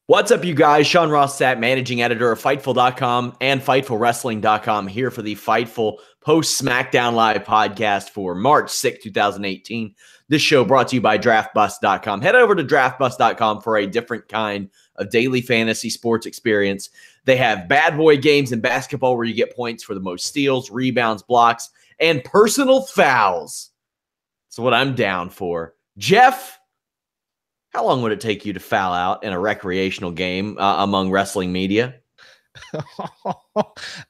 What's up, you guys? Sean Ross Sapp, managing editor of Fightful.com and FightfulWrestling.com, here for the Fightful Post Smackdown Live podcast for March 6, 2018. This show brought to you by DraftBust.com. Head over to DraftBust.com for a different kind of daily fantasy sports experience. They have bad boy games in basketball where you get points for the most steals, rebounds, blocks, and personal fouls. That's what I'm down for. Jeff, how long would it take you to foul out in a recreational game among wrestling media?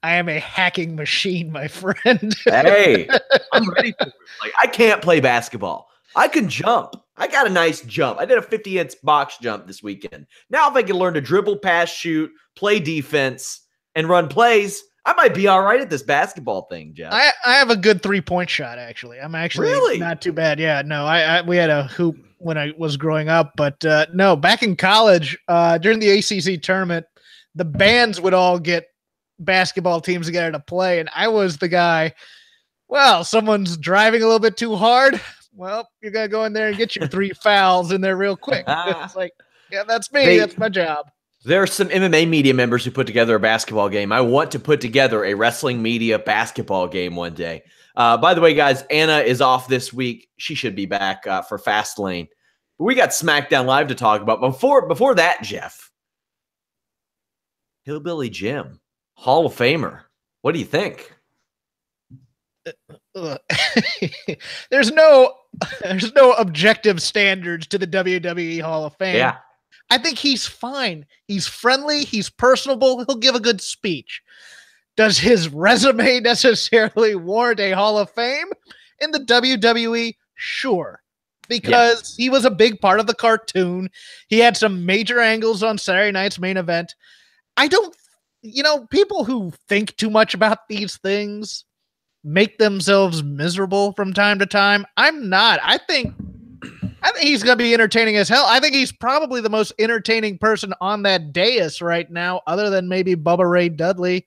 I am a hacking machine, my friend. Hey, I'm ready for it. Like, I can't play basketball. I can jump. I got a nice jump. I did a 50-inch box jump this weekend. Now, if I can learn to dribble, pass, shoot, play defense, and run plays, I might be all right at this basketball thing, Jeff. I have a good three-point shot, actually. I'm actually really not too bad. Yeah, no, we had a hoop when I was growing up, but no, back in college, during the ACC tournament, the bands would all get basketball teams together to play, and I was the guy, well, someone's driving a little bit too hard. Well, you're going to go in there and get your 3 fouls in there real quick. It's like, yeah, that's me. That's my job. There are some MMA media members who put together a basketball game. I want to put together a wrestling media basketball game one day. By the way, guys, Anna is off this week. She should be back for Fastlane. But we got SmackDown Live to talk about. Before that, Jeff, Hillbilly Jim, Hall of Famer. What do you think? There's no objective standards to the WWE Hall of Fame. Yeah. I think he's fine. He's friendly. He's personable. He'll give a good speech. Does his resume necessarily warrant a Hall of Fame in the WWE? Sure. Because he was a big part of the cartoon. He had some major angles on Saturday night's main event. I don't, people who think too much about these things make themselves miserable from time to time. I'm not. I think he's going to be entertaining as hell. I think he's probably the most entertaining person on that dais right now, other than maybe Bubba Ray Dudley,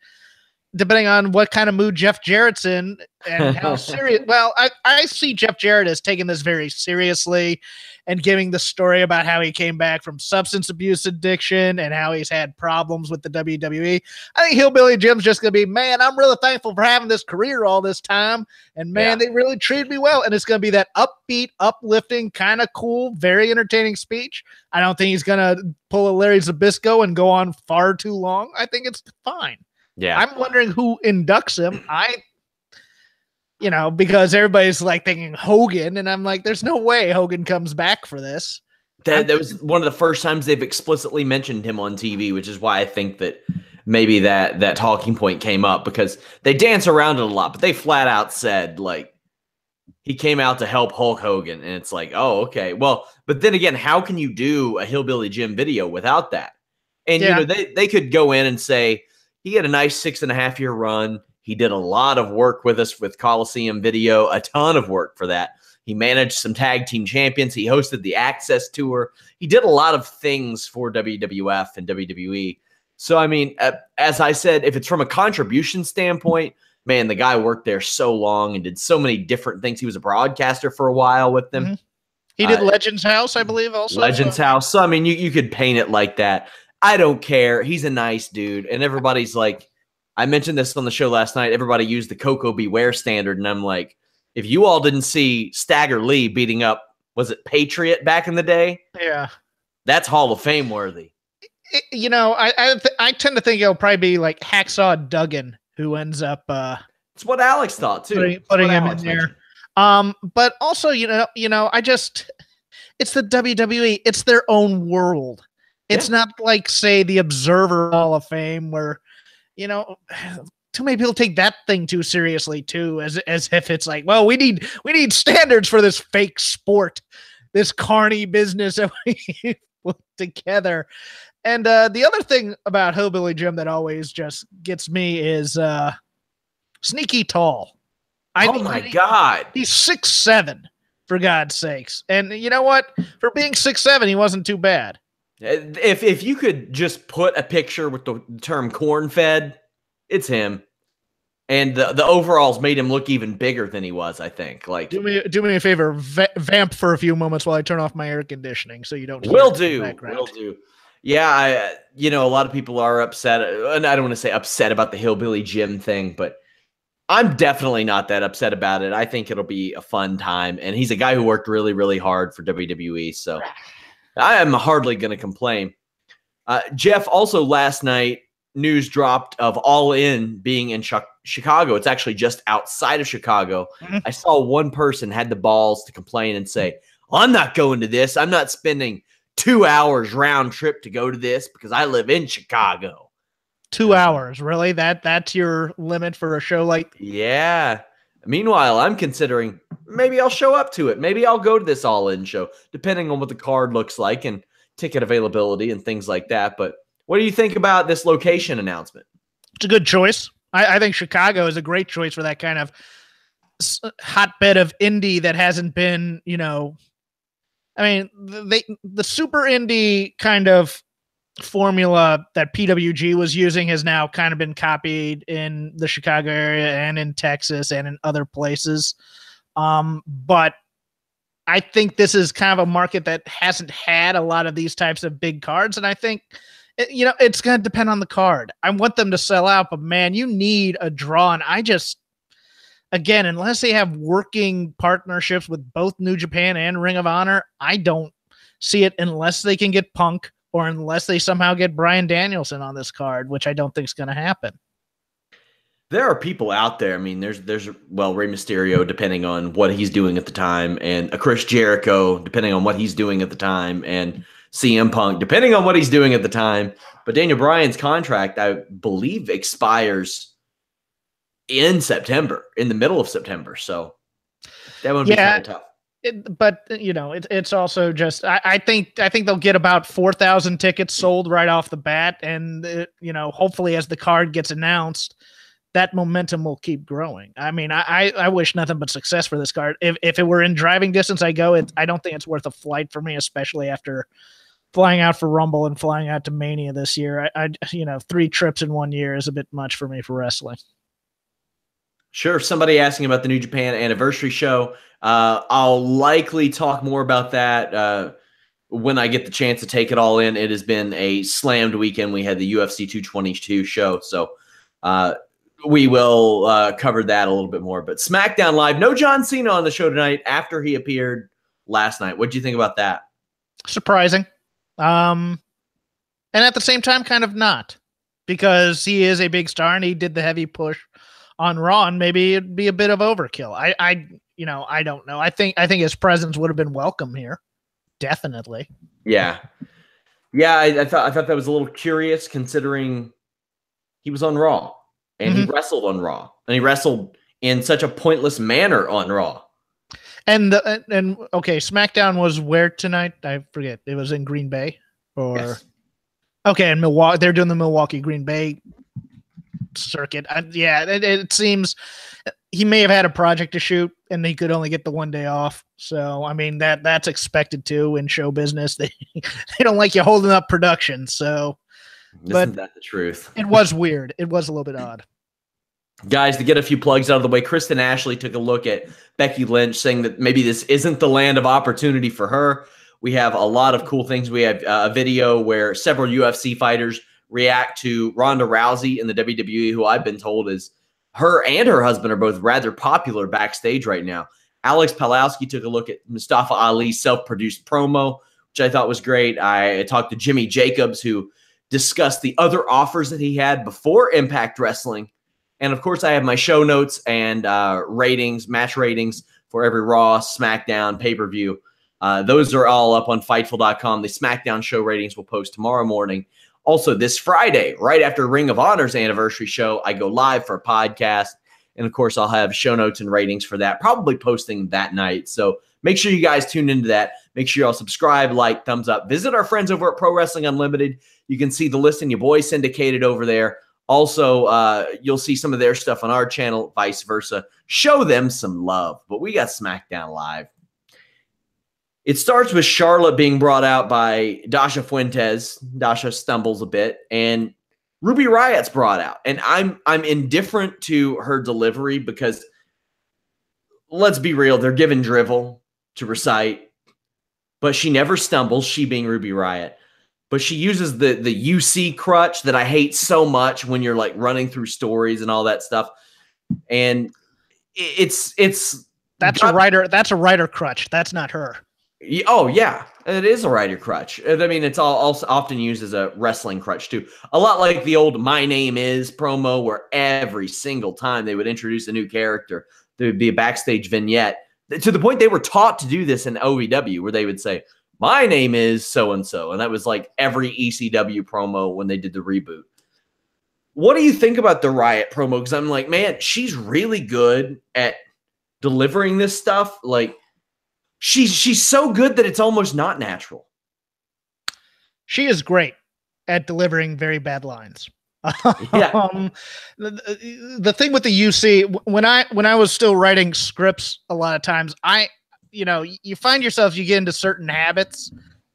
depending on what kind of mood Jeff Jarrett's in and how serious. Well, I see Jeff Jarrett as taking this very seriously and giving the story about how he came back from substance abuse addiction and how he's had problems with the WWE. I think Hillbilly Jim's just going to be, man, I'm really thankful for having this career all this time. And, man, they really treated me well. And it's going to be that upbeat, uplifting, kind of cool, very entertaining speech. I don't think he's going to pull a Larry Zbyszko and go on far too long. I think it's fine. Yeah. I'm wondering who inducts him. Because everybody's like thinking Hogan, and I'm like, there's no way Hogan comes back for this. That was one of the first times they've explicitly mentioned him on TV, which is why I think that maybe that talking point came up, because they dance around it a lot, but they flat out said, like, he came out to help Hulk Hogan, and it's like, oh, okay. Well, but then again, how can you do a Hillbilly Jim video without that? And, they could go in and say, he had a nice 6.5-year run. He did a lot of work with us with Coliseum Video, a ton of work for that. He managed some tag team champions. He hosted the Access Tour. He did a lot of things for WWF and WWE. So, I mean, as I said, if it's from a contribution standpoint, man, the guy worked there so long and did so many different things. He was a broadcaster for a while with them. Mm-hmm. He did Legends House, I believe, also. Legends House. So, I mean, you could paint it like that. I don't care. He's a nice dude. And everybody's like, I mentioned this on the show last night. Everybody used the Coco Beware standard. And I'm like, if you all didn't see Stagger Lee beating up, was it Patriot back in the day? Yeah. That's Hall of Fame worthy. I tend to think it'll probably be like Hacksaw Duggan who ends up. It's what Alex thought too. Putting him in there. But also, it's the WWE. It's their own world. It's not like, say, the Observer Hall of Fame where, too many people take that thing too seriously too, as if it's like, well, we need standards for this fake sport, this carny business that we put together. And the other thing about Hillbilly Jim that always just gets me is sneaky tall. Oh my God. He's 6'7", for God's sakes. And you know what? For being 6'7", he wasn't too bad. If you could just put a picture with the term corn-fed, it's him. And the overalls made him look even bigger than he was, I think. Like, do me a favor, vamp for a few moments while I turn off my air conditioning so you don't. Will do. Yeah, a lot of people are upset, and I don't want to say upset about the Hillbilly Jim thing, but I'm definitely not that upset about it. I think it'll be a fun time, and he's a guy who worked really, really hard for WWE, so I am hardly going to complain. Jeff, also last night, news dropped of All In being in Chicago. It's actually just outside of Chicago. Mhm. I saw one person had the balls to complain and say, I'm not going to this. I'm not spending 2 hours round trip to go to this because I live in Chicago. 2 hours, really? That's your limit for a show like? Yeah. Meanwhile, I'm considering maybe I'll show up to it. Maybe I'll go to this All-In show, depending on what the card looks like and ticket availability and things like that. But what do you think about this location announcement? It's a good choice. I think Chicago is a great choice for that kind of hotbed of indie that hasn't been, I mean, the super indie kind of formula that PWG was using has now kind of been copied in the Chicago area and in Texas and in other places. But I think this is kind of a market that hasn't had a lot of these types of big cards. And I think, it's going to depend on the card. I want them to sell out, but man, you need a draw. And again, unless they have working partnerships with both New Japan and Ring of Honor, I don't see it unless they can get Punk or unless they somehow get Bryan Danielson on this card, which I don't think is going to happen. There are people out there. I mean, there's Rey Mysterio, depending on what he's doing at the time, and a Chris Jericho, depending on what he's doing at the time, and CM Punk, depending on what he's doing at the time. But Daniel Bryan's contract, I believe, expires in September, in the middle of September. So that would be kind of tough. It's also just I think they'll get about 4,000 tickets sold right off the bat, and hopefully as the card gets announced, that momentum will keep growing. I mean, I wish nothing but success for this card. If it were in driving distance, I don't think it's worth a flight for me, especially after flying out for Rumble and flying out to Mania this year. 3 trips in 1 year is a bit much for me for wrestling. Sure. Somebody asking about the New Japan anniversary show. I'll likely talk more about that when I get the chance to take it all in. It has been a slammed weekend. We had the UFC 222 show, so we will cover that a little bit more. But SmackDown Live, no John Cena on the show tonight after he appeared last night. What do you think about that? Surprising. And at the same time, kind of not, because he is a big star and he did the heavy push on Raw, and maybe it'd be a bit of overkill. I don't know. I think his presence would have been welcome here. Definitely. Yeah. I thought that was a little curious, considering he was on Raw and he wrestled on Raw, and he wrestled in such a pointless manner on Raw. And okay, SmackDown was where tonight? I forget. It was in Green Bay, or yes. Okay, in Milwaukee. They're doing the Milwaukee Green Bay circuit. It seems he may have had a project to shoot and he could only get the 1 day off. So I mean that's expected too in show business. They don't like you holding up production. So Isn't that the truth? It was weird. It was a little bit odd. Guys, to get a few plugs out of the way, Kristen Ashley took a look at Becky Lynch, saying that maybe this isn't the land of opportunity for her. We have a lot of cool things. We have a video where several UFC fighters react to Ronda Rousey in the WWE, who I've been told is her and her husband are both rather popular backstage right now. Alex Palowski took a look at Mustafa Ali's self-produced promo, which I thought was great. I talked to Jimmy Jacobs, who discussed the other offers that he had before Impact Wrestling. And of course, I have my show notes and match ratings for every Raw, SmackDown, pay-per-view. Those are all up on Fightful.com. The SmackDown show ratings will post tomorrow morning. Also, this Friday, right after Ring of Honor's anniversary show, I go live for a podcast. And of course, I'll have show notes and ratings for that, probably posting that night. So make sure you guys tune into that. Make sure y'all subscribe, like, thumbs up. Visit our friends over at Pro Wrestling Unlimited. You can see the list in your boys syndicated over there. Also, you'll see some of their stuff on our channel, vice versa. Show them some love. But we got SmackDown Live. It starts with Charlotte being brought out by Dasha Fuentes. Dasha stumbles a bit, and Ruby Riot's brought out. And I'm indifferent to her delivery because, let's be real, they're given drivel to recite, but she never stumbles, she being Ruby Riot. but she uses the UC crutch that I hate so much when you're like running through stories and all that stuff. And it's that's a writer crutch. That's not her. Oh yeah, it is a writer crutch. I mean, it's also often used as a wrestling crutch too. A lot like the old "My Name Is" promo, where every single time they would introduce a new character, there would be a backstage vignette. To the point they were taught to do this in OVW, where they would say, "My name is so and so," and that was like every ECW promo when they did the reboot. What do you think about the Riot promo? Because I'm like, man, she's really good at delivering this stuff. Like, she's so good that it's almost not natural. She is great at delivering very bad lines. Yeah. The thing with the UC, when I was still writing scripts, a lot of times you find yourself, you get into certain habits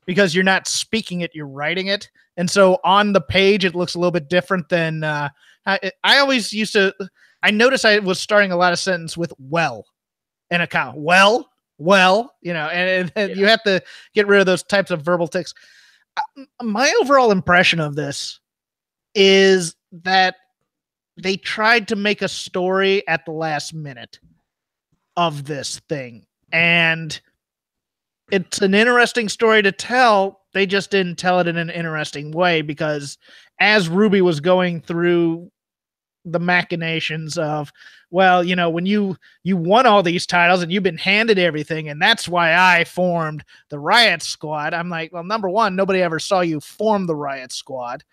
because you're not speaking it, you're writing it. And so on the page, it looks a little bit different than I always used to. I noticed I was starting a lot of sentence with "well" in a count. Well, and you have to get rid of those types of verbal tics. My overall impression of this is that they tried to make a story at the last minute of this thing. And it's an interesting story to tell. They just didn't tell it in an interesting way, because as Ruby was going through the machinations of, well, when you won all these titles and you've been handed everything, and that's why I formed the Riot Squad. I'm like, well, number one, nobody ever saw you form the Riot Squad.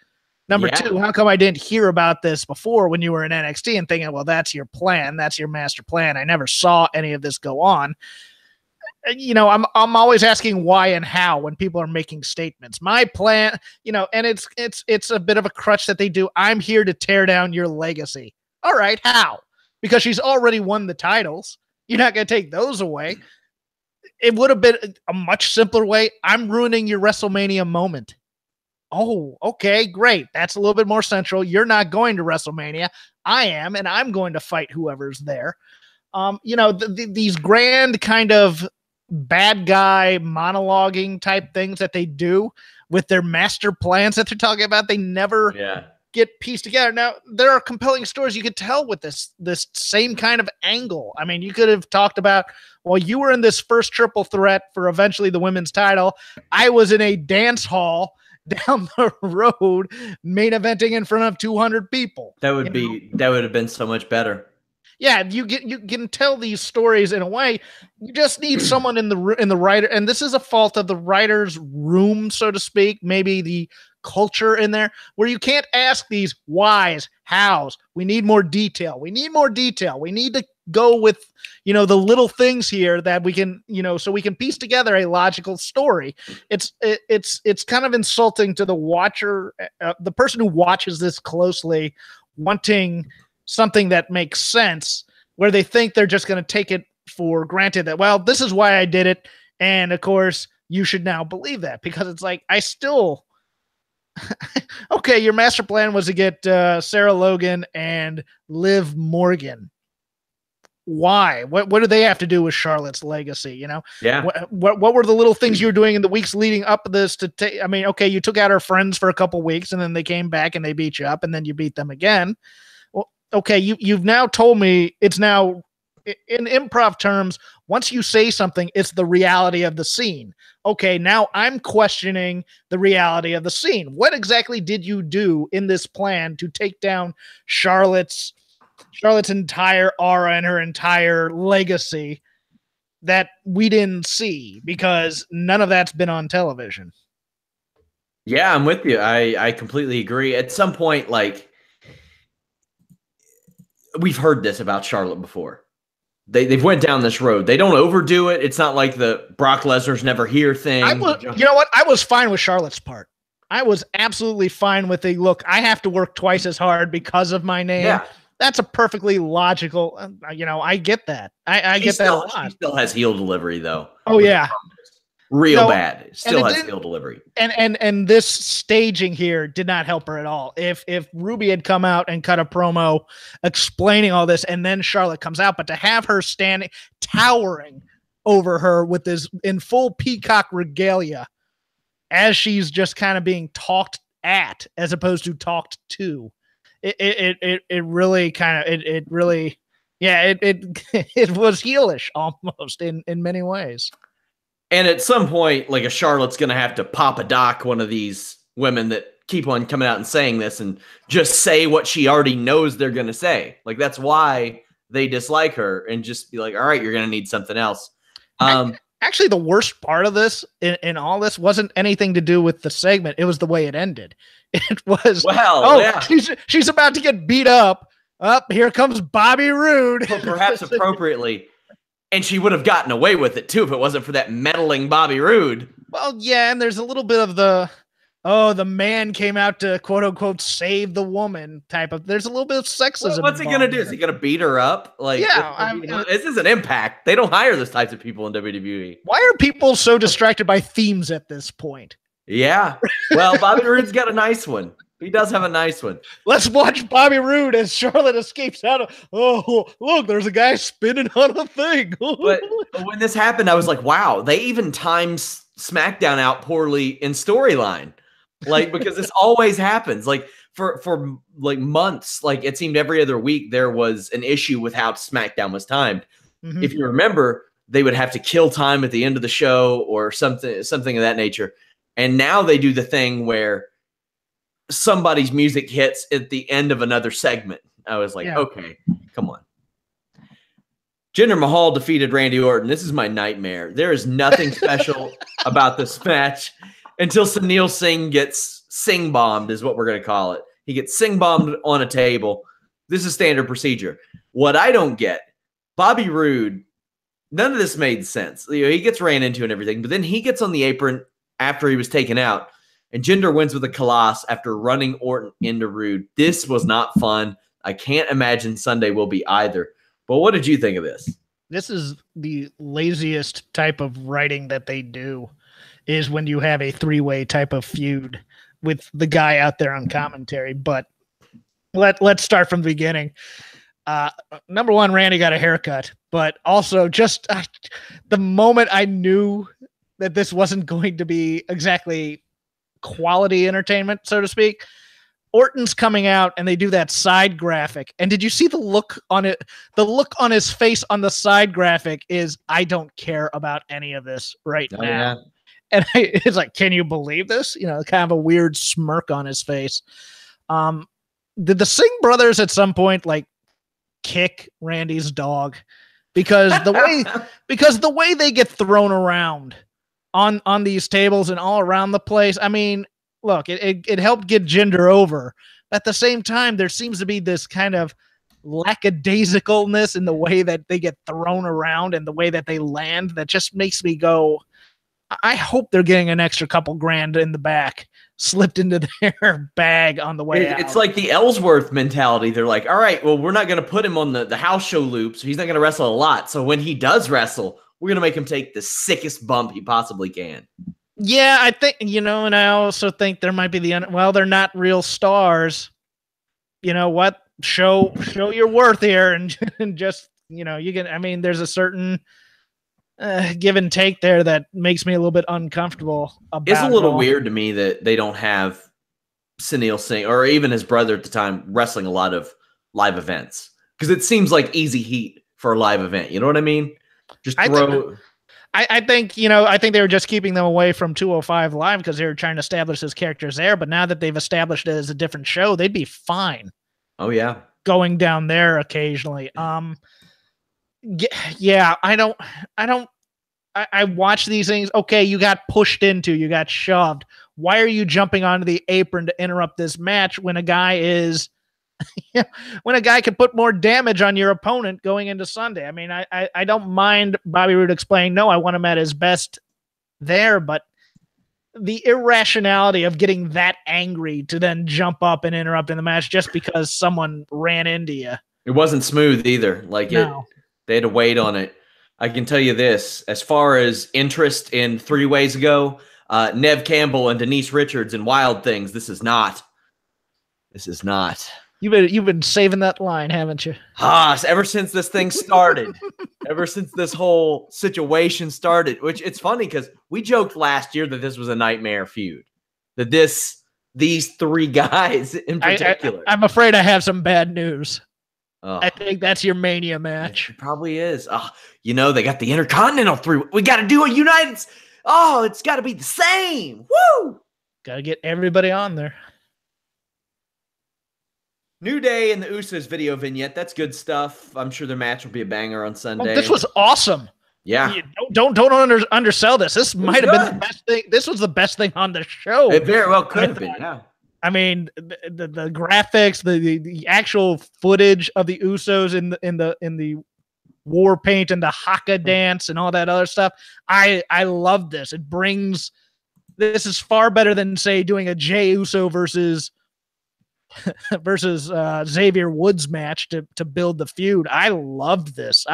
Number two, how come I didn't hear about this before when you were in NXT and thinking, well, that's your plan. That's your master plan. I never saw any of this go on. I'm always asking why and how when people are making statements. My plan, and it's a bit of a crutch that they do. I'm here to tear down your legacy. All right, how? Because she's already won the titles. You're not going to take those away. It would have been a much simpler way. I'm ruining your WrestleMania moment. Oh, okay, great. That's a little bit more central. You're not going to WrestleMania. I am, and I'm going to fight whoever's there. These grand kind of bad guy monologuing type things that they do with their master plans that they're talking about, they never get pieced together. Now, there are compelling stories you could tell with this same kind of angle. I mean, you could have talked about, well, you were in this first triple threat for eventually the women's title. I was in a dance hall down the road main eventing in front of 200 people. That would have been so much better. Yeah, you can tell these stories in a way. You just need someone in the writer, and this is a fault of the writer's room, so to speak. Maybe the culture in there, where you can't ask these whys, hows. We need more detail. We need to go with the little things here that we can so we can piece together a logical story. It's kind of insulting to the watcher, the person who watches this closely, wanting something that makes sense, where they think they're just going to take it for granted that, well, this is why I did it. And of course you should now believe that, because it's like, I still, okay, your master plan was to get Sarah Logan and Liv Morgan. Why? What do they have to do with Charlotte's legacy? Yeah. What were the little things you were doing in the weeks leading up to this I mean, okay, you took out her friends for a couple weeks and then they came back and they beat you up and then you beat them again. Okay, you've now told me it's now, in improv terms, once you say something, it's the reality of the scene. Okay, now I'm questioning the reality of the scene. What exactly did you do in this plan to take down Charlotte's entire aura and her entire legacy that we didn't see? Because none of that's been on television. Yeah, I'm with you. I completely agree. At some point, like, we've heard this about Charlotte before. They've went down this road. They don't overdo it. It's not like the Brock Lesnar's never here thing. You know what? I was fine with Charlotte's part. I was absolutely fine with the, look, I have to work twice as hard because of my name. Yeah. That's a perfectly logical, I get that. I get that a lot. She still has heel delivery, though. Oh, yeah. Real bad. Still has heel delivery. And this staging here did not help her at all. If Ruby had come out and cut a promo explaining all this, and then Charlotte comes out, but to have her standing, towering over her with this in full peacock regalia, as she's just kind of being talked at as opposed to talked to. It really kind of it really it was heelish almost in many ways. And at some point, like a Charlotte's going to have to pop a doc one of these women that keep on coming out and saying this and just say what she already knows they're going to say. Like, that's why they dislike her, and just be like, all right, you're going to need something else. Actually, the worst part of this in all this wasn't anything to do with the segment. It was the way it ended. It was, she's about to get beat up. Up, here comes Bobby Roode. Well, perhaps appropriately. And she would have gotten away with it, too, if it wasn't for that meddling Bobby Roode. Well, yeah, and there's a little bit of the man came out to quote-unquote save the woman type of, there's a little bit of sexism. Well, what's he going to do? Is he going to beat her up? Like, yeah, this is an Impact. They don't hire those types of people in WWE. Why are people so distracted by themes at this point? Yeah. Well, Bobby Roode's got a nice one. He does have a nice one. Let's watch Bobby Roode as Charlotte escapes out of, oh, look, there's a guy spinning on a thing. But when this happened, I was like, wow, they even timed SmackDown out poorly in storyline. Like, because this always happens. Like, for like months, like it seemed every other week there was an issue with how SmackDown was timed. Mm-hmm. If you remember, they would have to kill time at the end of the show or something of that nature. And now they do the thing where somebody's music hits at the end of another segment. I was like, okay, come on. Jinder Mahal defeated Randy Orton. This is my nightmare. There is nothing special about this match until Sunil Singh gets sing-bombed, is what we're going to call it. He gets sing-bombed on a table. This is standard procedure. What I don't get, Bobby Roode, none of this made sense. You know, he gets ran into and everything, but then he gets on the apron after he was taken out, and Jinder wins with a Colossus after running Orton into Roode. This was not fun. I can't imagine Sunday will be either. But what did you think of this? This is the laziest type of writing that they do, is when you have a three-way type of feud with the guy out there on commentary. But let's start from the beginning. Number one, Randy got a haircut, but also just the moment I knew that this wasn't going to be exactly quality entertainment, so to speak, Orton's coming out and they do that side graphic. And did you see the look on it? The look on his face on the side graphic is, I don't care about any of this right now. Yeah. And it's like, can you believe this? You know, kind of a weird smirk on his face. Did the Singh brothers at some point like kick Randy's dog? Because the way they get thrown around on these tables and all around the place. I mean, look, it helped get Jinder over. At the same time, there seems to be this kind of lackadaisicalness in the way that they get thrown around and the way that they land that just makes me go, I hope they're getting an extra couple grand in the back slipped into their bag on the way out. It's like the Ellsworth mentality. They're like, all right, well, we're not going to put him on the house show loop, so he's not going to wrestle a lot. So when he does wrestle, we're going to make him take the sickest bump he possibly can. Yeah, I think, you know, and I also think there might be they're not real stars. You know what? Show your worth here and just, you know, you can, I mean, there's a certain give and take there that makes me a little bit uncomfortable about It's a little weird to me that they don't have Sunil Singh or even his brother at the time wrestling a lot of live events, because it seems like easy heat for a live event. You know what I mean? Just throw. I think, you know, I think they were just keeping them away from 205 Live because they were trying to establish his characters there. But now that they've established it as a different show, they'd be fine. Oh yeah, going down there occasionally. Yeah, I watch these things. Okay, you got pushed into, you got shoved. Why are you jumping onto the apron to interrupt this match when a guy is, when a guy can put more damage on your opponent going into Sunday? I mean, I don't mind Bobby Roode explaining, no, I want him at his best there, but the irrationality of getting that angry to then jump up and interrupt in the match just because someone ran into you. It wasn't smooth either. Like they had to wait on it. I can tell you this, as far as interest in three-ways go, Nev Campbell and Denise Richards and Wild Things, this is not. You've been saving that line, haven't you? Ever since this thing started, ever since this whole situation started, which it's funny because we joked last year that this was a nightmare feud, that these three guys in particular. I'm afraid I have some bad news. Oh, I think that's your Mania match. it probably is. They got the Intercontinental three. We got to do a United. Oh, it's got to be the same. Woo! Got to get everybody on there. New Day and the Usos video vignette. That's good stuff. I'm sure their match will be a banger on Sunday. This was awesome. Yeah. Don't undersell this. This might have been the best thing. This was the best thing on the show. It very well could have been. Yeah. I mean, the graphics, the actual footage of the Usos in the war paint and the haka dance and all that other stuff. I love this. This is far better than, say, doing a Jey Uso versus Xavier Woods match to build the feud. I loved this.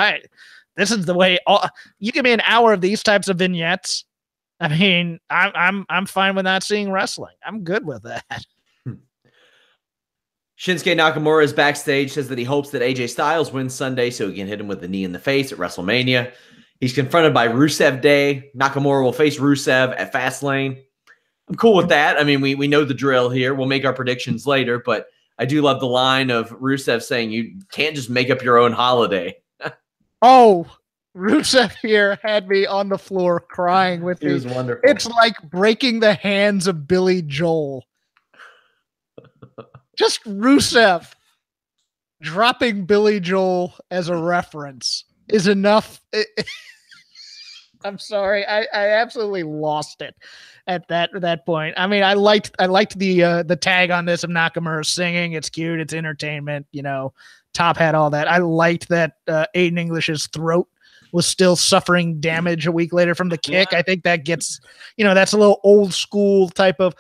This is the way. You give me an hour of these types of vignettes. I mean, I'm fine with not seeing wrestling. I'm good with that. Shinsuke Nakamura is backstage, says that he hopes that AJ Styles wins Sunday so he can hit him with the knee in the face at WrestleMania. He's confronted by Rusev Day. Nakamura will face Rusev at Fastlane. I'm cool with that. I mean, we know the drill here. We'll make our predictions later, but I do love the line of Rusev saying you can't just make up your own holiday. Oh, Rusev here had me on the floor crying with me. It was wonderful. It's like breaking the hands of Billy Joel. Just Rusev dropping Billy Joel as a reference is enough. I'm sorry. I absolutely lost it at that point. I mean, I liked the tag on this of Nakamura singing. It's cute. It's entertainment, top hat, all that. I liked that Aiden English's throat was still suffering damage a week later from the kick. I think that gets, that's a little old school type of,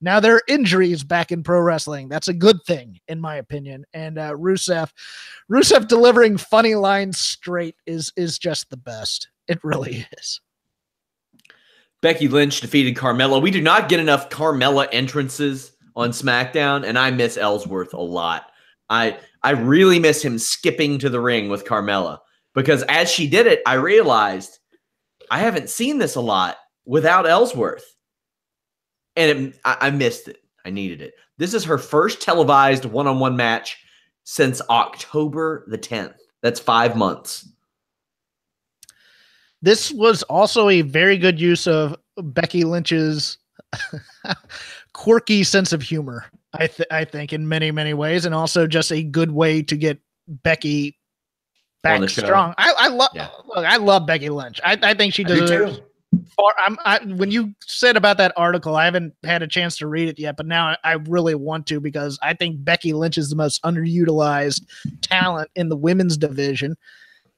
now there are injuries back in pro wrestling. That's a good thing, in my opinion. And Rusev delivering funny lines straight is just the best. It really is. Becky Lynch defeated Carmella. We do not get enough Carmella entrances on SmackDown, and I miss Ellsworth a lot. I really miss him skipping to the ring with Carmella. Because as she did it, I realized I haven't seen this a lot without Ellsworth. And I missed it. I needed it. This is her first televised one-on-one match since October the 10th. That's 5 months. This was also a very good use of Becky Lynch's quirky sense of humor, I think, in many, many ways. And also just a good way to get Becky back strong. I love Becky Lynch. I think she deserves. When you said about that article, I haven't had a chance to read it yet, but now I really want to, because I think Becky Lynch is the most underutilized talent in the women's division.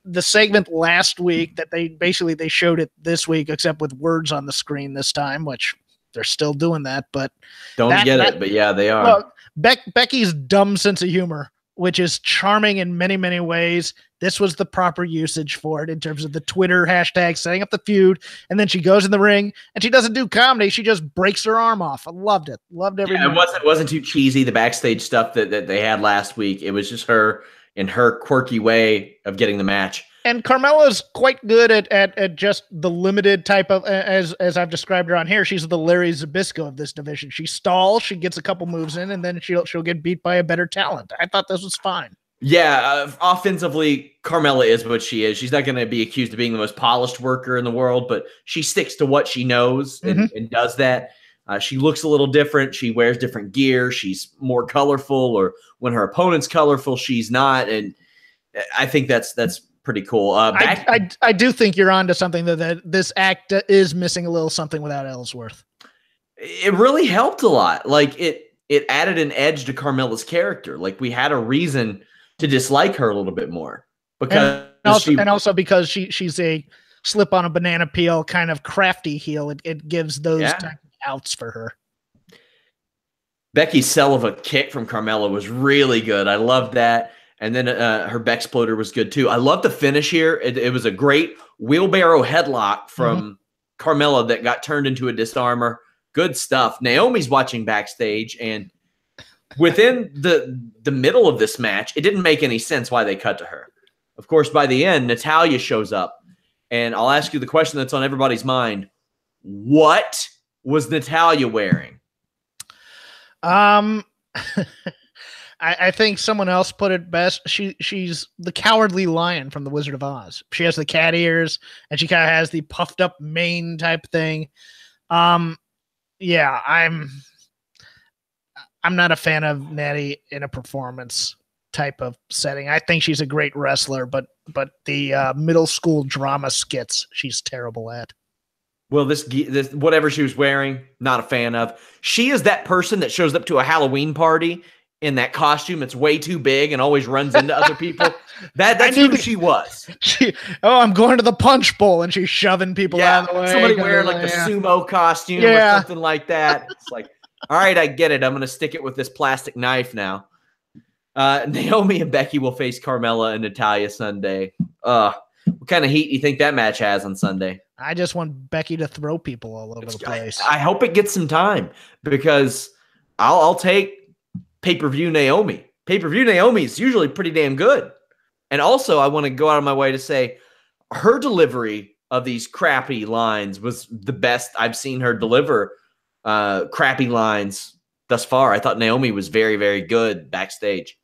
The segment last week that they showed it this week, except with words on the screen this time, which they're still doing that, but but yeah, they are. Well, Becky's dumb sense of humor, which is charming in many, many ways. This was the proper usage for it in terms of the Twitter hashtag setting up the feud. And then she goes in the ring and she doesn't do comedy. She just breaks her arm off. I loved it. Loved every minute. It wasn't too cheesy, the backstage stuff that they had last week. It was just her in her quirky way of getting the match. And Carmella's quite good at just the limited type of, as I've described her on here, she's the Larry Zbyszko of this division. She stalls, she gets a couple moves in, and then she'll get beat by a better talent. I thought this was fine. Yeah, offensively, Carmella is what she is. She's not going to be accused of being the most polished worker in the world, but she sticks to what she knows and does that. She looks a little different. She wears different gear. She's more colorful, or when her opponent's colorful, she's not. And I think that's pretty cool. I do think you're onto something that this act is missing a little something without Ellsworth. It really helped a lot. Like it added an edge to Carmella's character. Like we had a reason to dislike her a little bit more because also because she's a slip on a banana peel kind of crafty heel. It gives those type of outs for her. Becky's sell of a kick from Carmella was really good. I loved that. And then her Bexploder was good too. I love the finish here. It was a great wheelbarrow headlock from Carmella that got turned into a disarmor. Good stuff. Naomi's watching backstage, and within the middle of this match, it didn't make any sense why they cut to her. Of course, by the end, Natalya shows up, and I'll ask you the question that's on everybody's mind. What was Natalya wearing? I think someone else put it best. She's the cowardly lion from the Wizard of Oz. She has the cat ears, and she kind of has the puffed up mane type thing. Yeah, I'm not a fan of Natty in a performance type of setting. I think she's a great wrestler, but the middle school drama skits she's terrible at. Well, this whatever she was wearing, not a fan of. She is that person that shows up to a Halloween party in that costume. It's way too big and always runs into other people. That's who she was. I'm going to the punch bowl, and she's shoving people out of the way. Somebody wearing like the sumo costume or something like that. It's like, all right, I get it. I'm going to stick it with this plastic knife now. Naomi and Becky will face Carmella and Natalya Sunday. What kind of heat do you think that match has on Sunday? I just want Becky to throw people all over the place. I hope it gets some time, because I'll take pay-per-view Naomi. Pay-per-view Naomi is usually pretty damn good. And also, I want to go out of my way to say her delivery of these crappy lines was the best I've seen her deliver crappy lines thus far. I thought Naomi was very, very good backstage.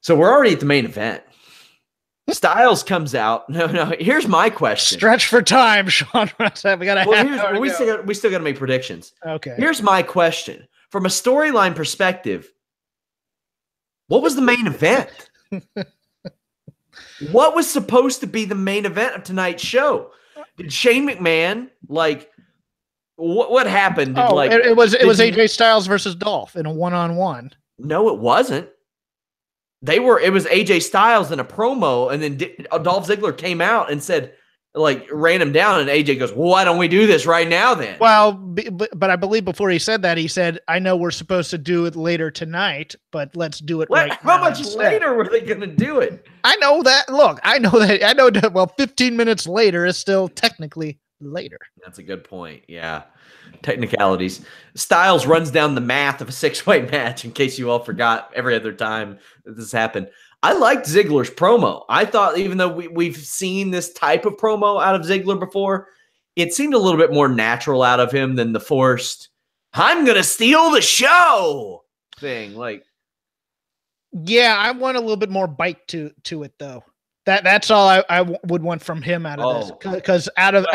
So we're already at the main event. Styles comes out. No. Here's my question. Stretch for time, Sean. We got we still got to make predictions. Okay. Here's my question. From a storyline perspective, what was the main event? What was supposed to be the main event of tonight's show? Did Shane McMahon what happened? It was AJ Styles versus Dolph in a 1-on-1. No, it wasn't. It was AJ Styles in a promo, and then Dolph Ziggler came out and said, ran him down, and AJ goes, well, why don't we do this right now then? Well, but I believe before he said that, he said, I know we're supposed to do it later tonight, but let's do it right now. How much later were they going to do it? I know that. Look, I know that. Well, 15 minutes later is still technically later. That's a good point. Yeah. Technicalities. Styles runs down the math of a 6-way match, in case you all forgot every other time that this happened. I liked Ziggler's promo. I thought, even though we've seen this type of promo out of Ziggler before, it seemed a little bit more natural out of him than the forced, I'm going to steal the show thing. Yeah, I want a little bit more bite to it, though. That's all I would want from him out of this, because out of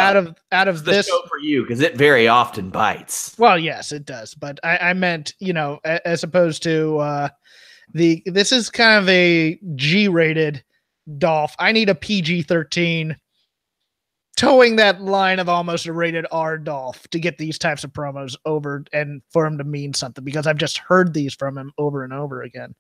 this show for you, because it very often bites. Well, yes, it does, but I meant, as opposed to this is kind of a G-rated Dolph. I need a PG-13 towing that line of almost a rated R Dolph to get these types of promos over and for him to mean something, because I've just heard these from him over and over again.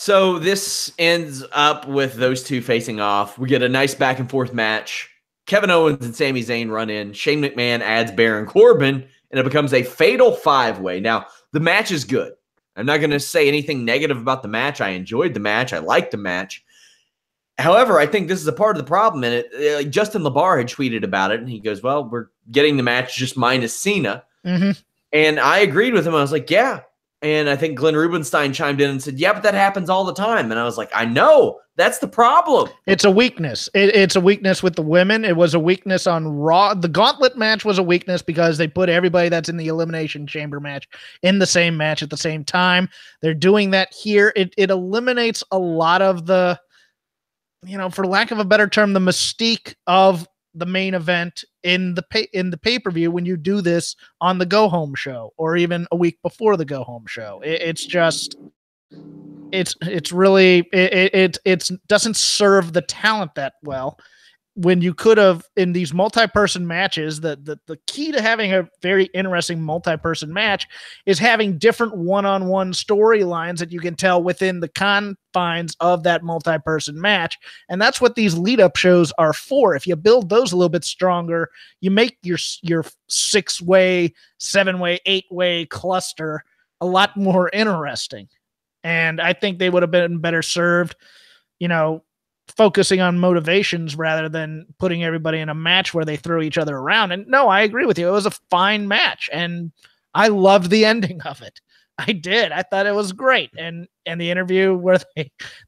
So this ends up with those two facing off. We get a nice back and forth match. Kevin Owens and Sami Zayn run in. Shane McMahon adds Baron Corbin, and it becomes a fatal 5-way. Now, the match is good. I'm not going to say anything negative about the match. I enjoyed the match. I liked the match. However, I think this is a part of the problem in it. Justin LaBar had tweeted about it, and he goes, well, we're getting the match just minus Cena. Mm-hmm. And I agreed with him. I was like, yeah. And I think Glenn Rubenstein chimed in and said, yeah, but that happens all the time. And I was like, I know. That's the problem. It's a weakness. It's a weakness with the women. It was a weakness on Raw. The Gauntlet match was a weakness because they put everybody that's in the Elimination Chamber match in the same match at the same time. They're doing that here. It eliminates a lot of the, for lack of a better term, the mystique of the main event in the pay-per-view when you do this on the go home show, or even a week before the go home show. It's really doesn't serve the talent that well, when you could have, in these multi-person matches, the key to having a very interesting multi-person match is having different one-on-one storylines that you can tell within the confines of that multi-person match. And that's what these lead-up shows are for. If you build those a little bit stronger, you make your 6-way, 7-way, 8-way cluster a lot more interesting. And I think they would have been better served, focusing on motivations rather than putting everybody in a match where they throw each other around. And no, I agree with you. It was a fine match, and I loved the ending of it. I did. I thought it was great. And the interview where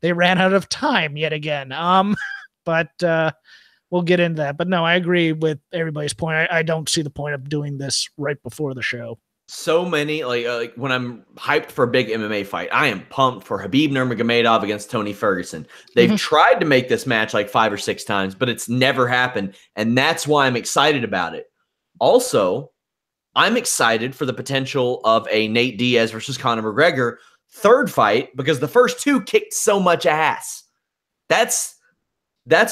they ran out of time yet again. But we'll get into that. But no, I agree with everybody's point. I don't see the point of doing this right before the show. So many, like when I'm hyped for a big MMA fight, I am pumped for Khabib Nurmagomedov against Tony Ferguson. They've tried to make this match like 5 or 6 times, but it's never happened. And that's why I'm excited about it. Also, I'm excited for the potential of a Nate Diaz versus Conor McGregor third fight because the first 2 kicked so much ass. That's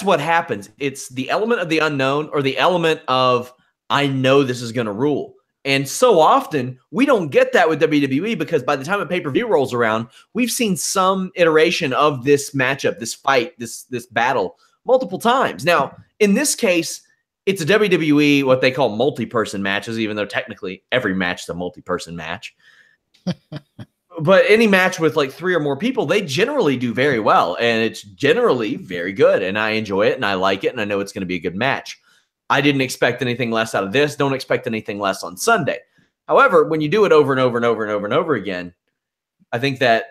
what happens. It's the element of the unknown or the element of I know this is going to rule. And so often we don't get that with WWE because by the time a pay-per-view rolls around, we've seen some iteration of this matchup, this fight, this battle multiple times. Now, in this case, it's a WWE, what they call multi-person matches, even though technically every match is a multi-person match. But any match with like 3 or more people, they generally do very well. And it's generally very good. And I enjoy it and I like it. And I know it's going to be a good match. I didn't expect anything less out of this. Don't expect anything less on Sunday. However, when you do it over and over and over and over and over again, I think that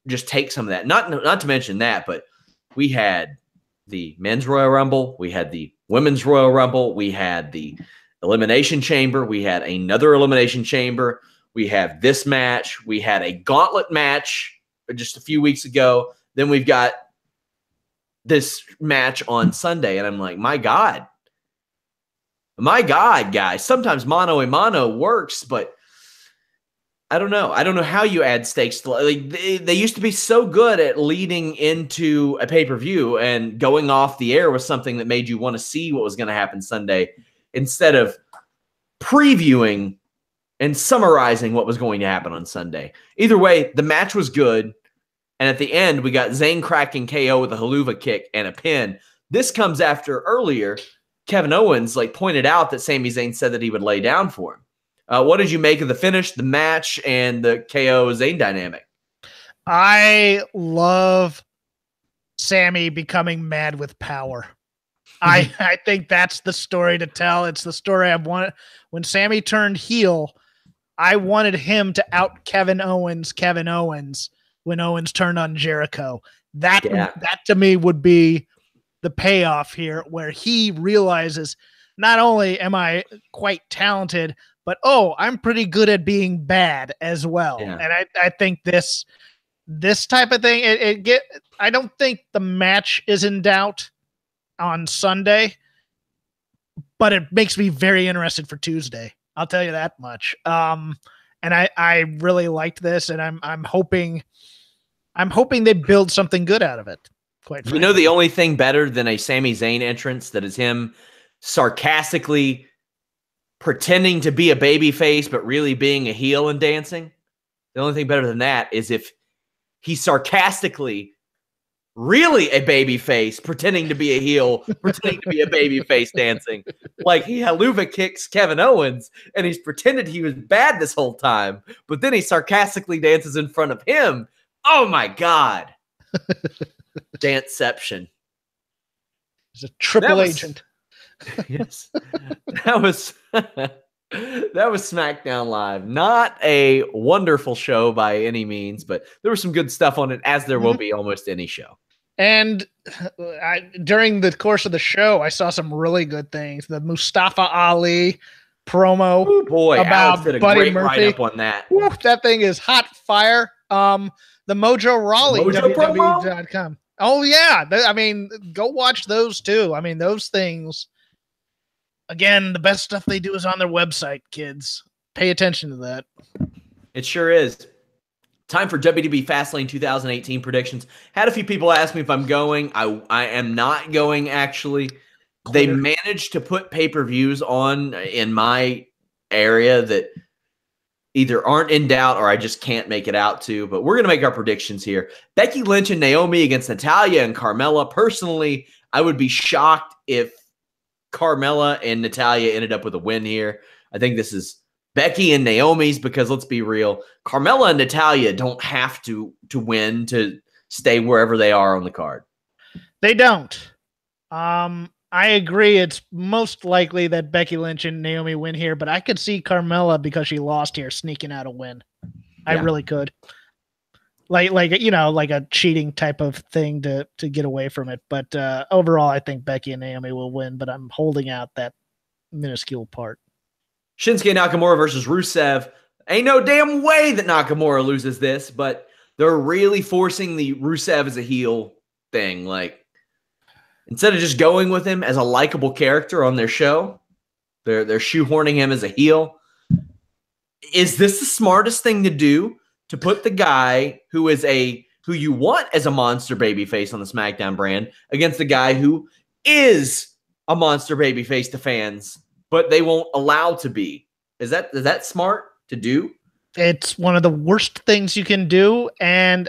just takes some of that. Not to mention that, but we had the men's Royal Rumble. We had the women's Royal Rumble. We had the Elimination Chamber. We had another Elimination Chamber. We have this match. We had a gauntlet match just a few weeks ago. Then we've got this match on Sunday. And I'm like, my God, guys. Sometimes mano a mano works, but I don't know. I don't know how you add stakes to like they used to be so good at leading into a pay-per-view and going off the air was something that made you want to see what was going to happen Sunday instead of previewing and summarizing what was going to happen on Sunday. Either way, the match was good. And at the end, we got Zayn cracking KO with a haluva kick and a pin. This comes after earlier, Kevin Owens pointed out that Sami Zayn said that he would lay down for him. What did you make of the finish, the match, and the KO Zayn dynamic? I love Sami becoming mad with power. I think that's the story to tell. It's the story I wanted. When Sami turned heel, I wanted him to out Kevin Owens when Owens turned on Jericho. That to me would be the payoff here, where he realizes not only am I quite talented, but I'm pretty good at being bad as well. Yeah. And I think this type of thing, I don't think the match is in doubt on Sunday, but it makes me very interested for Tuesday. I'll tell you that much. And I really liked this, and I'm hoping they build something good out of it. Quite frankly. You know, the only thing better than a Sami Zayn entrance that is him sarcastically pretending to be a baby face, but really being a heel and dancing. The only thing better than that is if he's sarcastically really a baby face, pretending to be a heel, pretending to be a baby face dancing. Like he haluva kicks Kevin Owens and he's pretended he was bad this whole time, but then he sarcastically dances in front of him. Oh my God. Danceception. He's a triple agent. Yes. That was SmackDown Live. Not a wonderful show by any means, but there was some good stuff on it, as there will be almost any show. And during the course of the show, I saw some really good things. The Mustafa Ali promo. Oh boy, about Alex did a Buddy great Murphy. write-up on that. Woo, that thing is hot fire. The Mojo Rawley, WWE.com. Oh, yeah. I mean, go watch those too. I mean, those things, again, the best stuff they do is on their website, kids. Pay attention to that. It sure is. Time for WWE Fastlane 2018 predictions. Had a few people ask me if I'm going. I am not going, actually. They managed to put pay-per-views on in my area that either aren't in doubt or I just can't make it out to. But we're going to make our predictions here. Becky Lynch and Naomi against Natalya and Carmella. Personally, I would be shocked if Carmella and Natalya ended up with a win here. I think this is Becky and Naomi's because, let's be real, Carmella and Natalya don't have to win to stay wherever they are on the card. They don't. I agree. It's most likely that Becky Lynch and Naomi win here, but I could see Carmella, because she lost here, sneaking out a win. I really could. Like like a cheating type of thing to get away from it. But overall, I think Becky and Naomi will win, but I'm holding out that minuscule part. Shinsuke Nakamura versus Rusev. Ain't no damn way that Nakamura loses this, but they're really forcing the Rusev as a heel thing. Like, instead of just going with him as a likable character on their show, they're shoehorning him as a heel. Is this the smartest thing to do, to put the guy who you want as a monster babyface on the SmackDown brand against the guy who is a monster babyface to fans, but they won't allow to be? Is that smart to do? It's one of the worst things you can do, and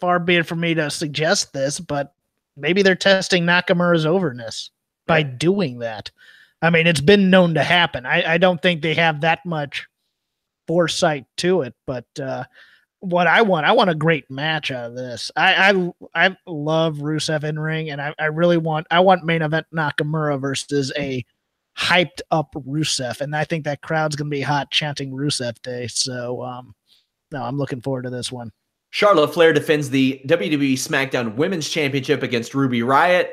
far be it from me to suggest this, but maybe they're testing Nakamura's overness by doing that. I mean, it's been known to happen. I don't think they have that much foresight to it, but what I want a great match out of this. I love Rusev in ring, and I want main event Nakamura versus a hyped up Rusev, and I think that crowd's gonna be hot chanting Rusev Day. So no, I'm looking forward to this one. Charlotte Flair defends the WWE Smackdown Women's Championship against Ruby Riott.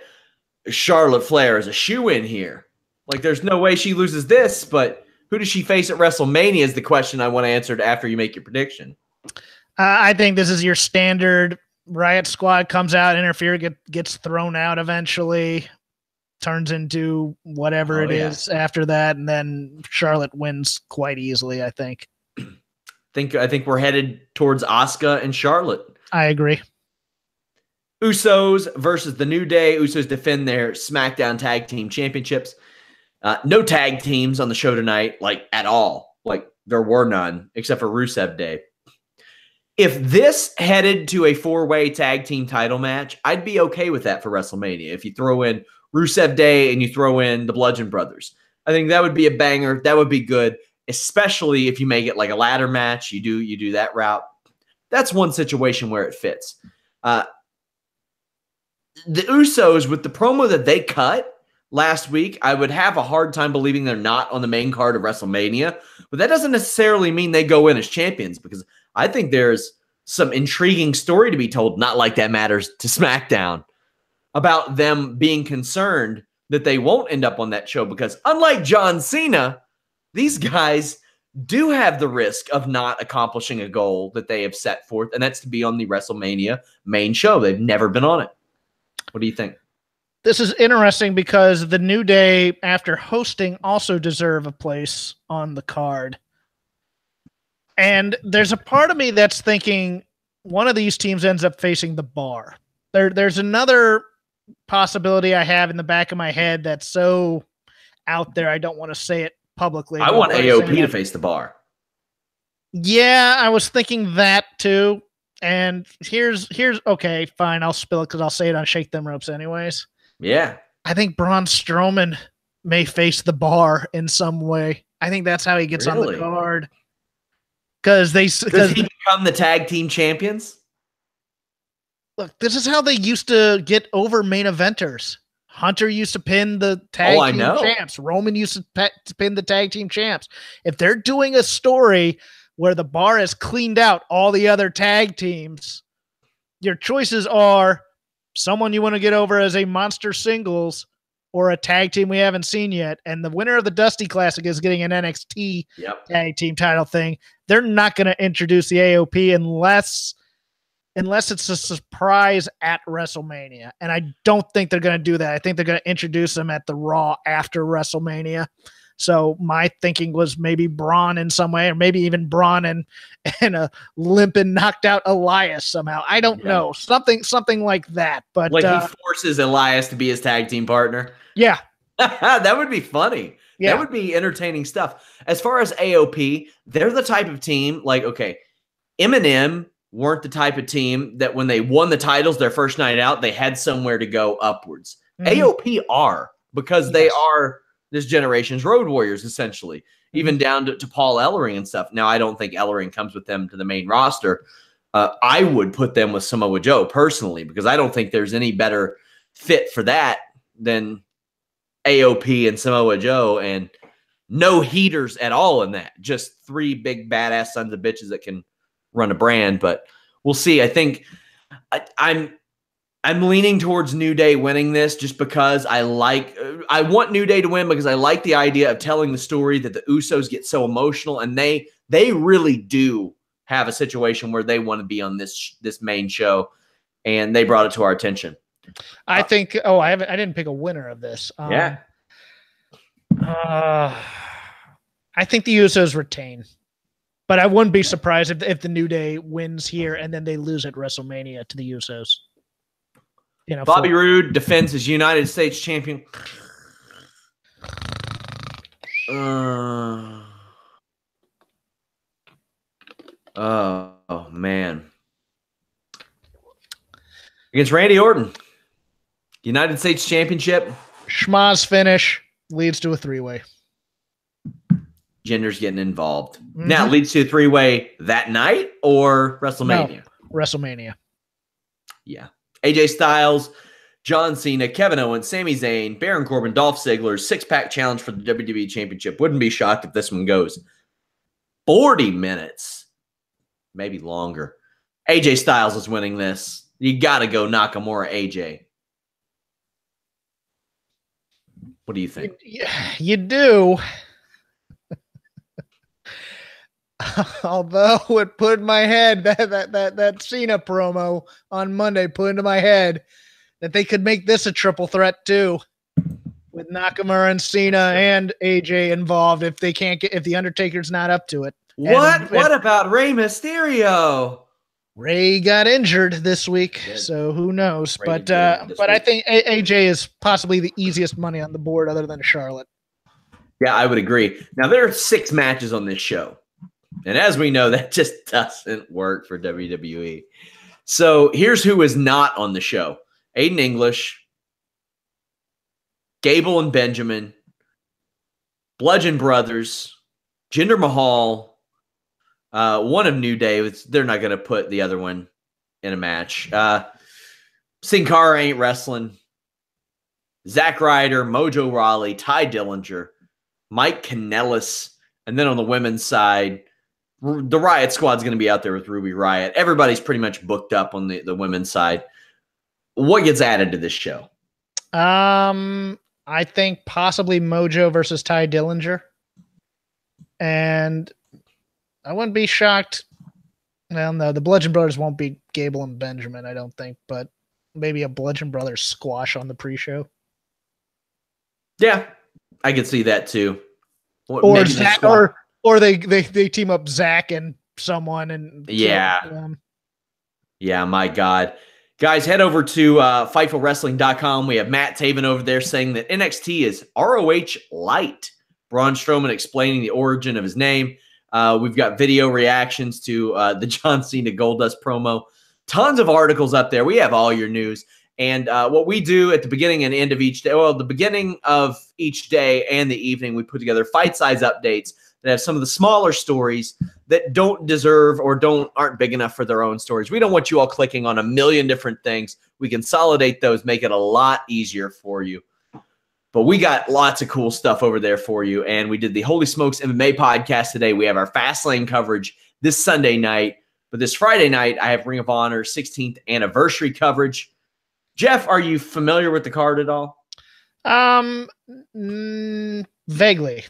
Charlotte Flair is a shoo-in here. Like, there's no way she loses this, but who does she face at WrestleMania is the question I want answered after you make your prediction. I think this is your standard Riott Squad comes out, interfere, gets thrown out eventually, turns into whatever it is after that, and then Charlotte wins quite easily, I think. I think we're headed towards Asuka and Charlotte. I agree. Usos versus the New Day. Usos defend their SmackDown Tag Team Championships. No tag teams on the show tonight, like, at all. Like, there were none, except for Rusev Day. If this headed to a 4-way tag team title match, I'd be okay with that for WrestleMania. If you throw in Rusev Day and you throw in the Bludgeon Brothers, I think that would be a banger. That would be good, especially if you make it like a ladder match. You do that route. That's one situation where it fits. The Usos, with the promo that they cut last week, I would have a hard time believing they're not on the main card of WrestleMania, but that doesn't necessarily mean they go in as champions, because I think there's some intriguing story to be told, not like that matters to SmackDown, about them being concerned that they won't end up on that show, because unlike John Cena, these guys do have the risk of not accomplishing a goal that they have set forth, and that's to be on the WrestleMania main show. They've never been on it. What do you think? This is interesting because the New Day, after hosting, also deserve a place on the card. And there's a part of me that's thinking one of these teams ends up facing the Bar. There's another possibility I have in the back of my head that's so out there I don't want to say it publicly. I want AOP to face the Bar. Yeah, I was thinking that too. And here's okay, fine, I'll spill it because I'll say it on Shake Them Ropes anyways. Yeah. I think Braun Strowman may face the Bar in some way. I think that's how he gets on the card. Does he become the tag team champions? Look, this is how they used to get over main eventers. Hunter used to pin the tag team champs. Roman used to pin the tag team champs. If they're doing a story where the Bar has cleaned out all the other tag teams, your choices are someone you want to get over as a monster singles or a tag team we haven't seen yet. And the winner of the Dusty Classic is getting an NXT tag team title thing. They're not going to introduce the AOP unless it's a surprise at WrestleMania. And I don't think they're going to do that. I think they're going to introduce them at the Raw after WrestleMania. So my thinking was maybe Braun in some way, or maybe even Braun and a limp and knocked out Elias somehow. I don't know. Something like that. But like he forces Elias to be his tag team partner. Yeah. That would be funny. Yeah. That would be entertaining stuff. As far as AOP, they're the type of team, like, okay, Eminem weren't the type of team that when they won the titles their first night out, they had somewhere to go upwards. Mm-hmm. AOP are, because they are this generation's Road Warriors, essentially, even down to Paul Ellering and stuff. Now, I don't think Ellering comes with them to the main roster. I would put them with Samoa Joe personally, because I don't think there's any better fit for that than AOP and Samoa Joe, and no heaters at all in that. Just three big badass sons of bitches that can run a brand. But we'll see. I think I'm leaning towards New Day winning this just because I want New Day to win because I like the idea of telling the story that the Usos get so emotional, and they really do have a situation where they want to be on this main show, and they brought it to our attention. I think. Oh, I didn't pick a winner of this. Yeah. I think the Usos retain, but I wouldn't be surprised if the New Day wins here and then they lose at WrestleMania to the Usos. You know, Bobby Roode defends his United States champion. Oh man. Against Randy Orton. United States Championship. Schmaz finish leads to a three-way. Gender's getting involved. Mm-hmm. Now, it leads to a three-way that night or WrestleMania? No, WrestleMania. Yeah. AJ Styles, John Cena, Kevin Owens, Sami Zayn, Baron Corbin, Dolph Ziggler, six-pack challenge for the WWE Championship. Wouldn't be shocked if this one goes 40 minutes, maybe longer. AJ Styles is winning this. You got to go Nakamura, AJ. What do you think? You do. Although it put in my head that Cena promo on Monday put into my head that they could make this a triple threat too, with Nakamura and Cena and AJ involved if the Undertaker's not up to it. What about Rey Mysterio? Ray got injured this week, so who knows? But I think AJ is possibly the easiest money on the board other than Charlotte. Yeah, I would agree. Now, there are 6 matches on this show. And as we know, that just doesn't work for WWE. So here's who is not on the show. Aiden English, Gable and Benjamin, Bludgeon Brothers, Jinder Mahal, one of New Day. They're not going to put the other one in a match. Sin Cara ain't wrestling. Zack Ryder, Mojo Rawley, Ty Dillinger, Mike Kanellis, and then on the women's side, the Riot Squad's going to be out there with Ruby Riott. Everybody's pretty much booked up on the women's side. What gets added to this show? I think possibly Mojo versus Ty Dillinger. And I wouldn't be shocked. Well, no, the Bludgeon Brothers won't beat Gable and Benjamin, I don't think, but maybe a Bludgeon Brothers squash on the pre-show. Yeah, I could see that too. Or Zach, or they team up Zach and someone and yeah, my God. Guys, head over to FightfulWrestling.com. We have Matt Taven over there saying that NXT is ROH Light. Braun Strowman explaining the origin of his name. We've got video reactions to the John Cena Goldust promo. Tons of articles up there. We have all your news. And what we do at the beginning and end of each day, well, the beginning of each day and the evening, we put together fight size updates that have some of the smaller stories that don't deserve or aren't big enough for their own stories. We don't want you all clicking on a million different things. We consolidate those, make it a lot easier for you. But we got lots of cool stuff over there for you. And we did the Holy Smokes MMA podcast today. We have our Fastlane coverage this Sunday night. But this Friday night, I have Ring of Honor 16th anniversary coverage. Jeff, are you familiar with the card at all? Vaguely.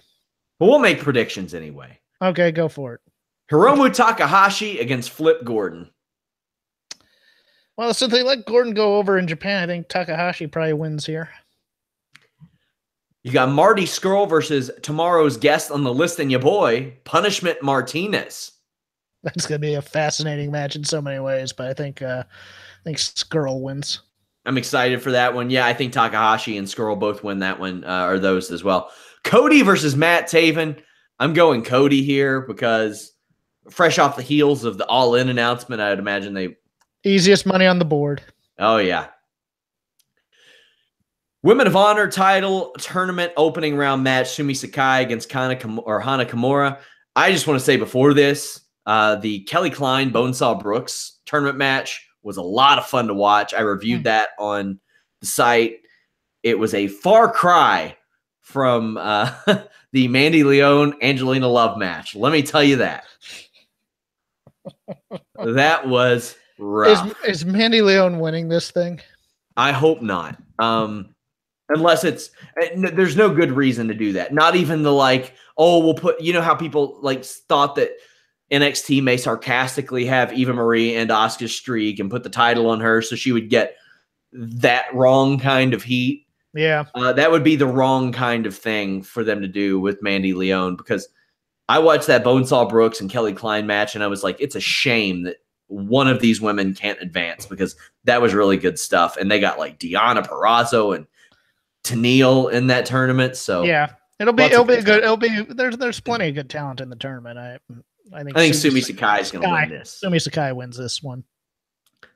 Well, we'll make predictions anyway. Okay, go for it. Hiromu Takahashi against Flip Gordon. Well, since they let Gordon go over in Japan, I think Takahashi probably wins here. You got Marty Scurll versus tomorrow's guest on the list and your boy, Punishment Martinez. That's going to be a fascinating match in so many ways, but I think Scurll wins. I'm excited for that one. Yeah, I think Takahashi and Scurll both win that one, or those as well. Cody versus Matt Taven. I'm going Cody here because fresh off the heels of the All In announcement, I would imagine they... Easiest money on the board. Oh, yeah. Women of Honor title tournament opening round match, Sumi Sakai against Hana Kimura. I just want to say before this, the Kelly Klein Bonesaw Brooks tournament match was a lot of fun to watch. I reviewed that on the site. it was a far cry from the Mandy Leon Angelina Love match. Let me tell you that. That was rough. Is Mandy Leon winning this thing? I hope not. Unless there's no good reason to do that. Not even the like, oh, we'll put, you know how people like thought that NXT may sarcastically have Eva Marie and Asuka's streak and put the title on her so she would get that wrong kind of heat. Yeah. That would be the wrong kind of thing for them to do with Mandy Leon, because I watched that Bonesaw Brooks and Kelly Klein match and I was like, it's a shame that one of these women can't advance, because that was really good stuff. And they got like Deonna Purrazzo and Tenille in that tournament. So yeah, it'll be good. There's plenty of good talent in the tournament. I think Sumi Sakai is going to win this. Sumi Sakai wins this one.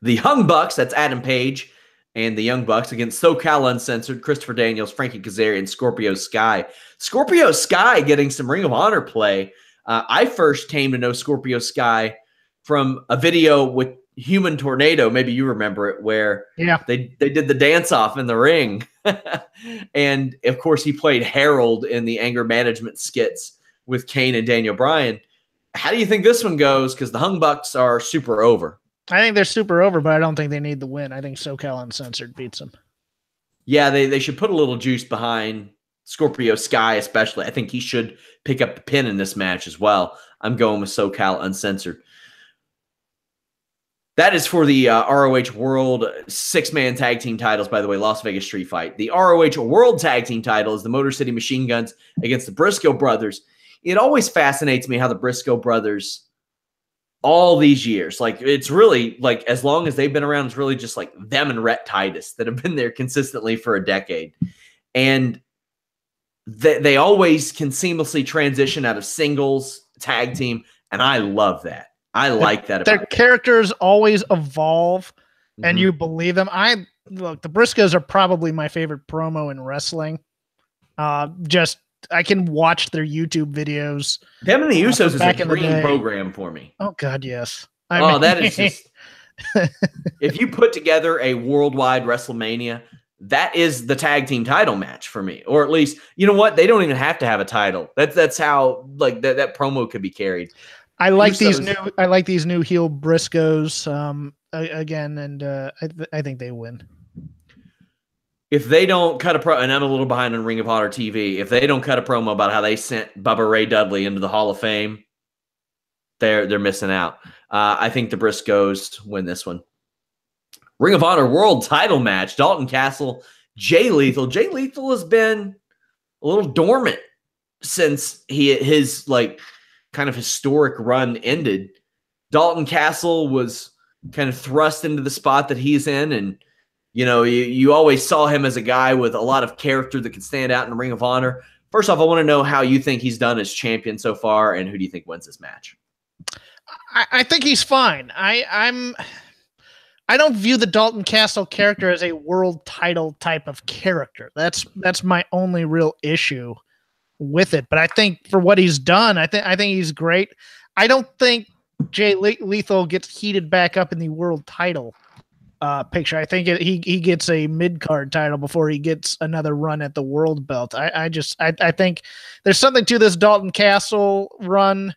The Young Bucks, that's Adam Page and the Young Bucks against SoCal Uncensored, Christopher Daniels, Frankie Kazarian, Scorpio Sky. Scorpio Sky getting some Ring of Honor play. I first came to know Scorpio Sky from a video with Human Tornado. Maybe you remember it, where they did the dance off in the ring. And of course, he played Harold in the anger management skits with Kane and Daniel Bryan. How do you think this one goes? Because the Young Bucks are super over. I think they're super over, but I don't think they need the win. I think SoCal Uncensored beats them. Yeah, they should put a little juice behind Scorpio Sky, especially. I think he should pick up the pin in this match as well. I'm going with SoCal Uncensored. That is for the ROH World 6-man tag team titles, by the way, Las Vegas Street Fight. The ROH World Tag Team title is the Motor City Machine Guns against the Briscoe Brothers. It always fascinates me how the Briscoe Brothers, all these years, like it's really like as long as they've been around, it's really just like them and Rhett Titus that have been there consistently for a decade. And they always can seamlessly transition out of singles, tag team, and I love that. I like that about their characters always evolve, and you believe them. Look, the Briscoes are probably my favorite promo in wrestling. I can watch their YouTube videos. Them and the Usos is a dream program for me. Oh God, yes. That is just if you put together a worldwide WrestleMania, that is the tag team title match for me. Or at least, you know what? They don't even have to have a title. That's how like that promo could be carried. I like these new heel Briscoes again, and I think they win. If they don't cut a pro, and I'm a little behind on Ring of Honor TV, if they don't cut a promo about how they sent Bubba Ray Dudley into the Hall of Fame, they're missing out. I think the Briscoes win this one. Ring of Honor World Title match: Dalton Castle, Jay Lethal. Jay Lethal has been a little dormant since his like kind of historic run ended. Dalton Castle was kind of thrust into the spot that he's in, and you know, you always saw him as a guy with a lot of character that could stand out in the Ring of Honor. First off, I want to know how you think he's done as champion so far, and who do you think wins this match? I think he's fine. I don't view the Dalton Castle character as a world title type of character. That's my only real issue with it. But I think for what he's done, I think he's great. I don't think Jay Lethal gets heated back up in the world title picture. I think he gets a mid-card title before he gets another run at the world belt. I think there's something to this Dalton Castle run.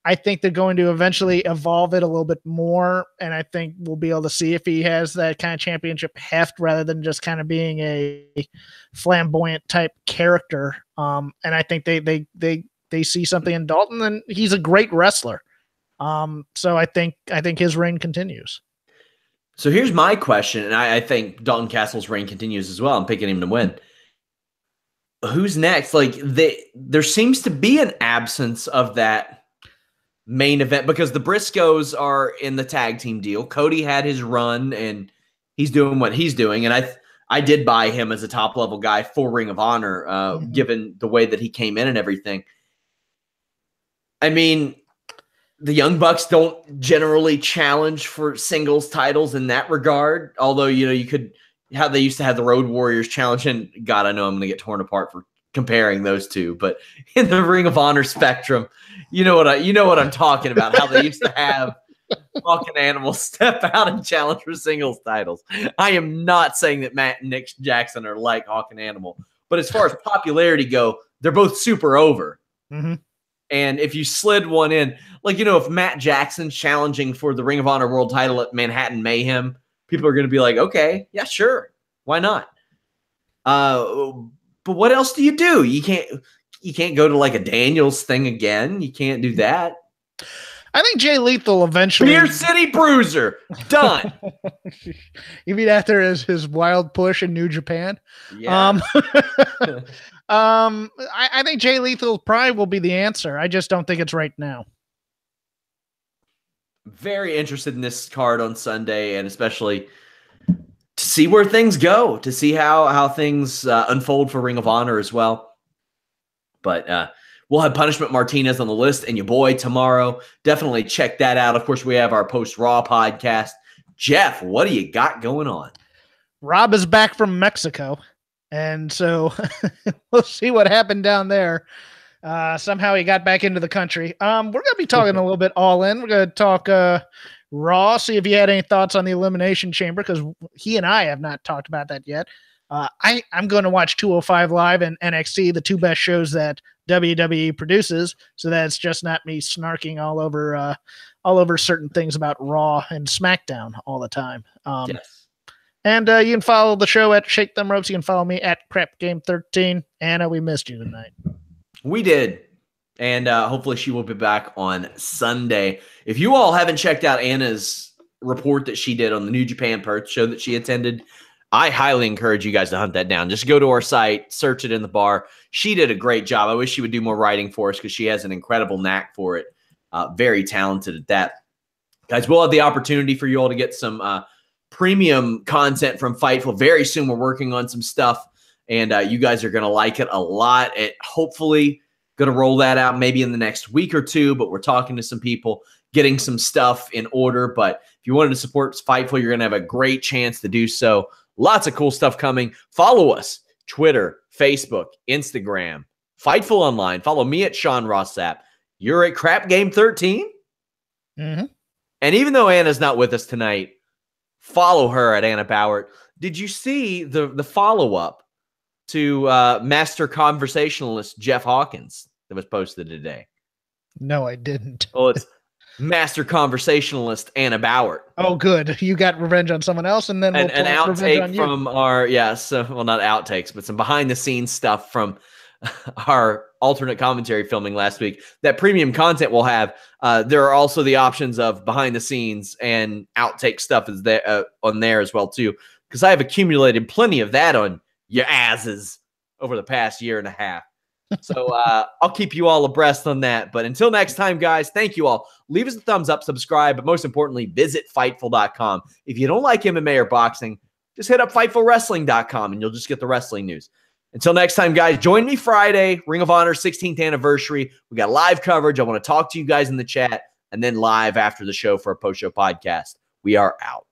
I think they're going to eventually evolve it a little bit more, and I think we'll be able to see if he has that kind of championship heft rather than just kind of being a flamboyant type character. And I think they see something in Dalton, and he's a great wrestler. So I think his reign continues. So here's my question, and I think Dalton Castle's reign continues as well. I'm picking him to win. Who's next? Like there seems to be an absence of that main event because the Briscoes are in the tag team deal. Cody had his run, and he's doing what he's doing, and I did buy him as a top level guy for Ring of Honor, given the way that he came in and everything. I mean, the Young Bucks don't generally challenge for singles titles in that regard. Although, you know, you could, how they used to have the Road Warriors challenge, and God, I know I'm going to get torn apart for comparing those two, but in the Ring of Honor spectrum, you know what I'm talking about, how they used to have Fucking Animal step out and challenge for singles titles. I am not saying that Matt and Nick Jackson are like Hawk and Animal, but as far as popularity go, they're both super over. Mm-hmm. And if you slid one in, like, if Matt Jackson's challenging for the Ring of Honor World title at Manhattan Mayhem, people are going to be like, okay, yeah, sure. Why not? But what else do? You can't go to like a Daniels thing again. You can't do that. I think Jay Lethal eventually. Beer City Bruiser. Done. You mean after his wild push in New Japan? Yeah. I think Jay Lethal probably will be the answer. I just don't think it's right now. Very interested in this card on Sunday, and especially to see where things go, to see how things unfold for Ring of Honor as well. But we'll have Punishment Martinez on the list and your boy tomorrow. Definitely check that out. Of course, we have our post-Raw podcast. Jeff, what do you got going on? Rob is back from Mexico, and so we'll see what happened down there. Somehow he got back into the country. We're going to be talking a little bit all in. We're going to talk Raw, see if you had any thoughts on the Elimination Chamber, because he and I have not talked about that yet. I'm going to watch 205 Live and NXT, the two best shows that WWE produces, so that it's just not me snarking all over certain things about Raw and SmackDown all the time. Yes. And you can follow the show at Shake Them Ropes. You can follow me at Crap Game 13. Anna, we missed you tonight. We did. And hopefully she will be back on Sunday. If you all haven't checked out Anna's report that she did on the New Japan Perth show that she attended, I highly encourage you guys to hunt that down. Just go to our site, search it in the bar. She did a great job. I wish she would do more writing for us because she has an incredible knack for it. Very talented at that. Guys, we'll have the opportunity for you all to get some premium content from Fightful. Very soon we're working on some stuff, and you guys are going to like it a lot. Hopefully going to roll that out maybe in the next week or two, but we're talking to some people, getting some stuff in order. But if you wanted to support Fightful, you're going to have a great chance to do so. Lots of cool stuff coming. Follow us, Twitter, Facebook, Instagram, Fightful Online. Follow me at Sean Ross Sapp. You're at Crap Game 13. Mm-hmm. And even though Anna's not with us tonight, follow her at Anna Bauer. Did you see the follow-up to master conversationalist Jeff Hawkins that was posted today? No, I didn't. Well, it's master conversationalist Anna Bauer. Oh, good. You got revenge on someone else, and then an outtake from our not outtakes, but some behind-the-scenes stuff from our alternate commentary filming last week. That premium content we'll have. There are also the options of behind-the-scenes and outtake stuff is there on there as well too, because I have accumulated plenty of that on your asses over the past year and a half. So I'll keep you all abreast on that. But until next time, guys, thank you all. Leave us a thumbs up, subscribe, but most importantly, visit Fightful.com. If you don't like MMA or boxing, just hit up FightfulWrestling.com and you'll just get the wrestling news. Until next time, guys, join me Friday, Ring of Honor 16th anniversary. We got live coverage. I want to talk to you guys in the chat, and then live after the show for a post-show podcast. We are out.